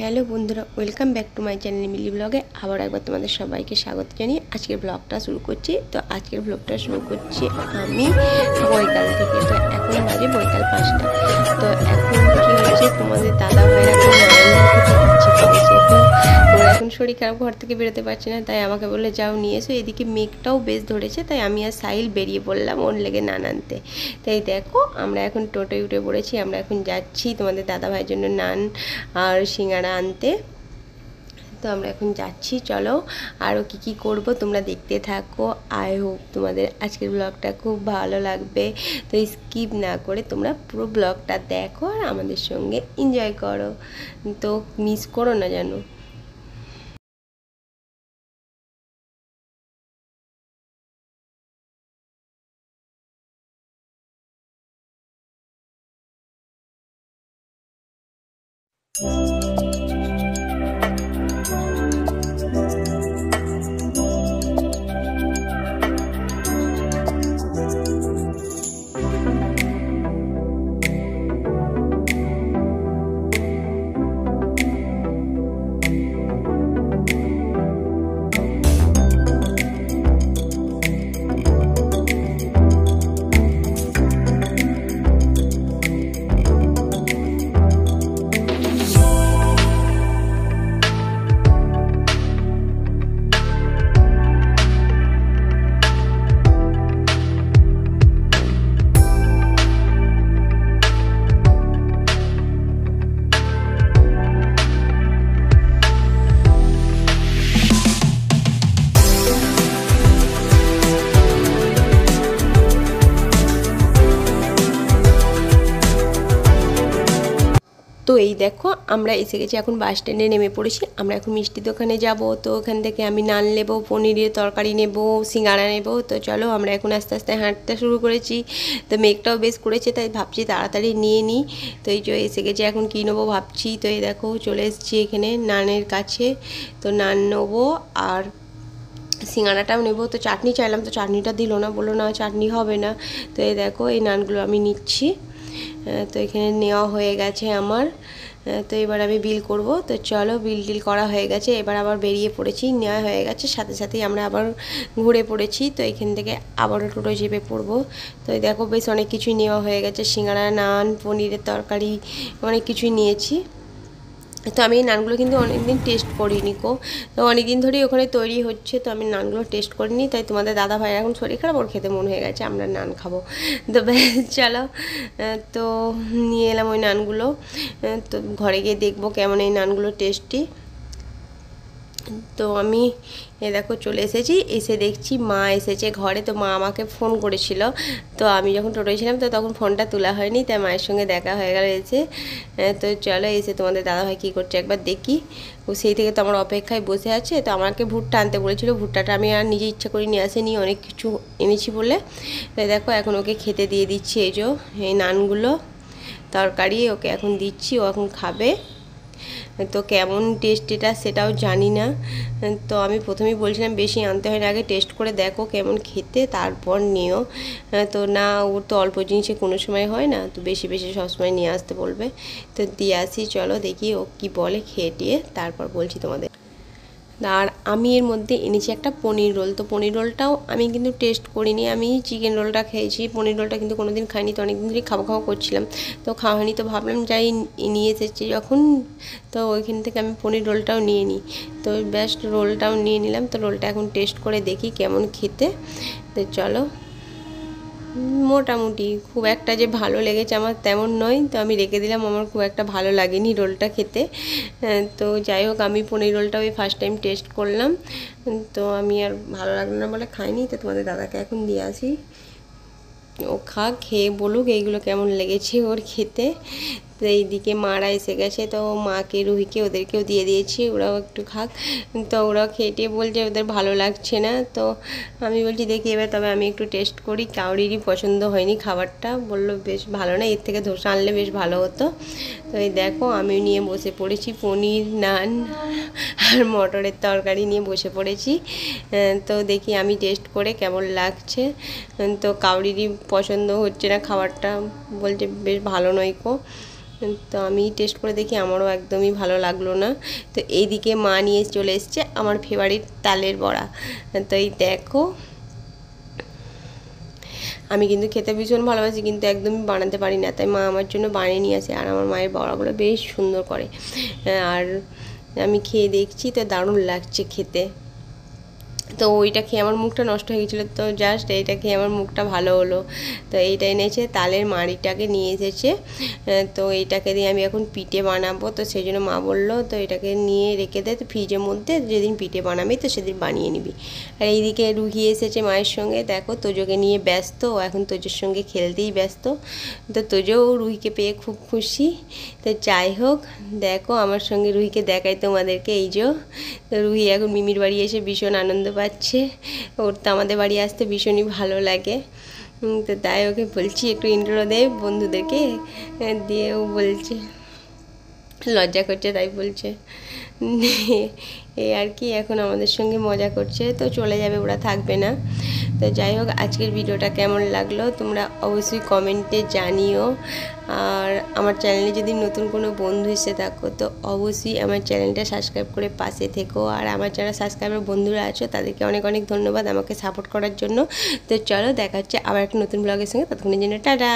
Hello বন্ধুরা, welcome back to my channel Mili ব্লগে। আবার একবার তোমাদের সবাইকে স্বাগত জানিয়ে আজকের ব্লগটা শুরু করছি। তো আজকের ব্লগটা শুরু করছি আমি বৈকাল থেকে। তো এখন বাজে বৈকাল 5টা। তো এখন কি হচ্ছে, তোমাদের দাদা ভাইরা এখন নারায়ণ খেতে ইচ্ছে করেছে। তো ওরা এখন শরীর খারাপ, ঘর থেকে বেরোতে পারছে না, তাই আমাকে বললে যাও নিয়ে এসো। এদিকে মেঘটাও বেশ ধরেছে, তাই আমি আর সাহিল বেরিয়ে পড়লাম ওর লেগে নান আনতে। তাই দেখো আমরা এখন টোটোয় উঠে পড়েছি। আমরা এখন যাচ্ছি তোমাদের দাদা ভাইয়ের জন্য নান আর সিঙ্গাড়া আনতে। তো আমরা এখন যাচ্ছি, চলো আরও কি করব তোমরা দেখতে থাকো। আই হোপ তোমাদের আজকের ব্লগটা খুব ভালো লাগবে। তো স্কিপ না করে তোমরা পুরো ব্লগটা দেখো আর আমাদের সঙ্গে এনজয় করো। তো মিস করো না যেন। তো এই দেখো আমরা এসে গেছি, এখন বাস স্ট্যান্ডে নেমে পড়েছি। আমরা এখন মিষ্টি দোকানে যাব। তো ওখান থেকে আমি নান নেবো, পনিরের তরকারি নেব, সিঙ্গাড়া নেব। তো চলো আমরা এখন আস্তে আস্তে হাঁটতে শুরু করেছি। তো মেঘটাও বেশ করেছে, তাই ভাবছি তাড়াতাড়ি নিয়ে নিই। তো এই যে এসে গেছি, এখন কী নেবো ভাবছি। তো এই দেখো চলে এসেছি এখানে নানের কাছে। তো নান নেবো আর সিঙ্গাড়াটাও নেবো। তো চাটনি চাইলাম, তো চাটনিটা দিল না, বললো না চাটনি হবে না। তো এই দেখো এই নানগুলো আমি নিচ্ছি। তো এখানে নেওয়া হয়ে গেছে আমার। তো এবার আমি বিল করব। তো চলো বিল টিল করা হয়ে গেছে, এবার আবার বেরিয়ে পড়েছি। নেওয়া হয়ে গেছে, সাথে সাথেই আমরা আবার ঘুরে পড়েছি। তো এখান থেকে আবারও টোটো চেপে পড়বো। তো দেখো বেশ অনেক কিছুই নেওয়া হয়ে গেছে, সিঙ্গাড়া, নান, পনিরের তরকারি, অনেক কিছুই নিয়েছি। তো আমি এই নানগুলো কিন্তু অনেকদিন টেস্ট করিনি কো। তো অনেকদিন ধরেই ওখানে তৈরি হচ্ছে, তো আমি নানগুলো টেস্ট করিনি। তাই তোমাদের দাদা ভাই এখন শরীর খারাপ, ওর খেতে মন হয়ে গেছে, আমরা নান খাবো। তো চলো, তো নিয়ে এলাম ওই নানগুলো। তো ঘরে গিয়ে দেখবো কেমন এই নানগুলো টেস্টি। তো আমি দেখো চলে এসেছি, এসে দেখছি মা এসেছে ঘরে। তো মা আমাকে ফোন করেছিল, তো আমি যখন টোটোয় ছিলাম তো তখন ফোনটা তোলা হয়নি, তাই মায়ের সঙ্গে দেখা হয়ে গেল এসে। তো চলো এসে তোমাদের দাদাভাই কী করছে একবার দেখি। ও সেই থেকে তো আমার অপেক্ষায় বসে আছে। তো আমাকে ভুট্টা আনতে বলেছিল, ভুট্টাটা আমি আর নিজে ইচ্ছা করে নিয়ে আসিনি, অনেক কিছু এনেছি বলে। তো দেখো এখন ওকে খেতে দিয়ে দিচ্ছি এই যে এই নানগুলো, তরকারি ওকে এখন দিচ্ছি, ও এখন খাবে। তো কেমন টেস্ট এটা সেটাও জানি না। তো আমি প্রথমেই বলছিলাম বেশি আনতে হয় না, আগে টেস্ট করে দেখো কেমন খেতে, তারপর নিও। তো না, ওর তো অল্প জিনিসে কোনো সময় হয় না, তো বেশি বেশি সবসময় নিয়ে আসতে বলবে। তো দিয়ে আসি, চলো দেখি ও কি বলে, খেয়ে টিয়ে তারপর বলছি তোমাদের। আর আমি এর মধ্যে এনেছি একটা পনির রোল। তো পনির রোলটাও আমি কিন্তু টেস্ট করিনি, আমি চিকেন রোলটা খেয়েছি, পনির রোলটা কিন্তু কোনো দিন খাইনি। তো অনেকদিন ধরেই খাওয়া খাওয়া করছিলাম, তো খাওয়া হয়নি। তো ভাবলাম যাই নিয়ে এসেছি যখন, তো ওইখান থেকে আমি পনির রোলটাও নিয়ে নিই। তো বেস্ট রোলটাও নিয়ে নিলাম। তো রোলটা এখন টেস্ট করে দেখি কেমন খেতে। তো চলো, মোটামুটি খুব একটা যে ভালো লেগেছে আমার তেমন নয়। তো আমি রেখে দিলাম, আমার খুব একটা ভালো লাগেনি রোলটা খেতে। তো যাই হোক, আমি পনির রোলটা ওই ফার্স্ট টাইম টেস্ট করলাম। তো আমি আর ভালো লাগলো না বলে খাইনি। তো তোমাদের দাদাকে এখন দিয়ে আসি, ও খাক, খেয়ে বলুক এইগুলো কেমন লেগেছে ওর খেতে। তো এইদিকে মারা এসে গেছে, তো মাকে, রুহিকে, ওদেরকেও দিয়ে দিয়েছি, ওরাও একটু খাক। তো ওরাও খেটে বলছে ওদের ভালো লাগছে না। তো আমি বলছি দেখি এবার তবে আমি একটু টেস্ট করি। কাউরিরই পছন্দ হয়নি খাবারটা, বললো বেশ ভালো না, এর থেকে ধোসা আনলে বেশ ভালো হতো। তো এই দেখো আমি নিয়ে বসে পড়েছি পনির, নান আর মটরের তরকারি নিয়ে বসে পড়েছি। তো দেখি আমি টেস্ট করে কেমন লাগছে। তো কাউরিরই পছন্দ হচ্ছে না খাবারটা, বলছে বেশ ভালো নয় কো। তো আমি টেস্ট করে দেখি, আমারও একদমই ভালো লাগলো না। তো এইদিকে মা নিয়ে চলে এসছে আমার ফেভারিট তালের বড়া। তো এই দেখো, আমি কিন্তু খেতে ভীষণ ভালোবাসি, কিন্তু একদমই বানাতে পারি না, তাই মা আমার জন্য বানিয়ে নিয়ে আসে। আর আমার মায়ের বড়াগুলো বেশ সুন্দর করে। আর আমি খেয়ে দেখছি, তো দারুণ লাগছে খেতে। তো ওইটা খেয়ে আমার মুখটা নষ্ট হয়ে গেছিলো, তো জাস্ট এইটা খেয়ে আমার মুখটা ভালো হলো। তো এইটা এনেছে, তালের মাড়িটাকে নিয়ে এসেছে। তো এইটাকে দিয়ে আমি এখন পিঠে বানাবো, তো সেই জন্য মা বললো তো এটাকে নিয়ে রেখে দে, তো ফ্রিজের মধ্যে যেদিন পিঠে বানাবি তো সেদিন বানিয়ে নিবি। আর এইদিকে রুহি এসেছে মায়ের সঙ্গে, দেখো তোজোকে নিয়ে ব্যস্ত, এখন তোজোর সঙ্গে খেলতেই ব্যস্ত। তো তোজোও রুহিকে পেয়ে খুব খুশি। তো যাই হোক, দেখো আমার সঙ্গে রুহিকে দেখাই তোমাদেরকে, এই যে তো রুহি এখন মিমির বাড়ি এসে ভীষণ আনন্দ পাচ্ছে। ওর তো আমাদের বাড়ি আসতে ভীষণই ভালো লাগে। তো তাই ওকে বলছি একটু ইন্ট্রো দে বন্ধুদেরকে, দিয়ে ও বলছে, লজ্জা করছে তাই বলছে। এই আর কি, এখন আমাদের সঙ্গে মজা করছে, তো চলে যাবে, ওরা থাকবে না। তো যাই হোক, আজকের ভিডিওটা কেমন লাগলো তোমরা অবশ্যই কমেন্টে জানিও। আর আমার চ্যানেলে যদি নতুন কোনো বন্ধু এসে থাকো তো অবশ্যই আমার চ্যানেলটা সাবস্ক্রাইব করে পাশে থেকো। আর আমার যারা সাবস্ক্রাইবার বন্ধুরা আছো তাদেরকে অনেক অনেক ধন্যবাদ আমাকে সাপোর্ট করার জন্য। তো চলো, দেখা হচ্ছে আবার একটা নতুন ব্লগের সঙ্গে, ততক্ষণের জন্য টাটা।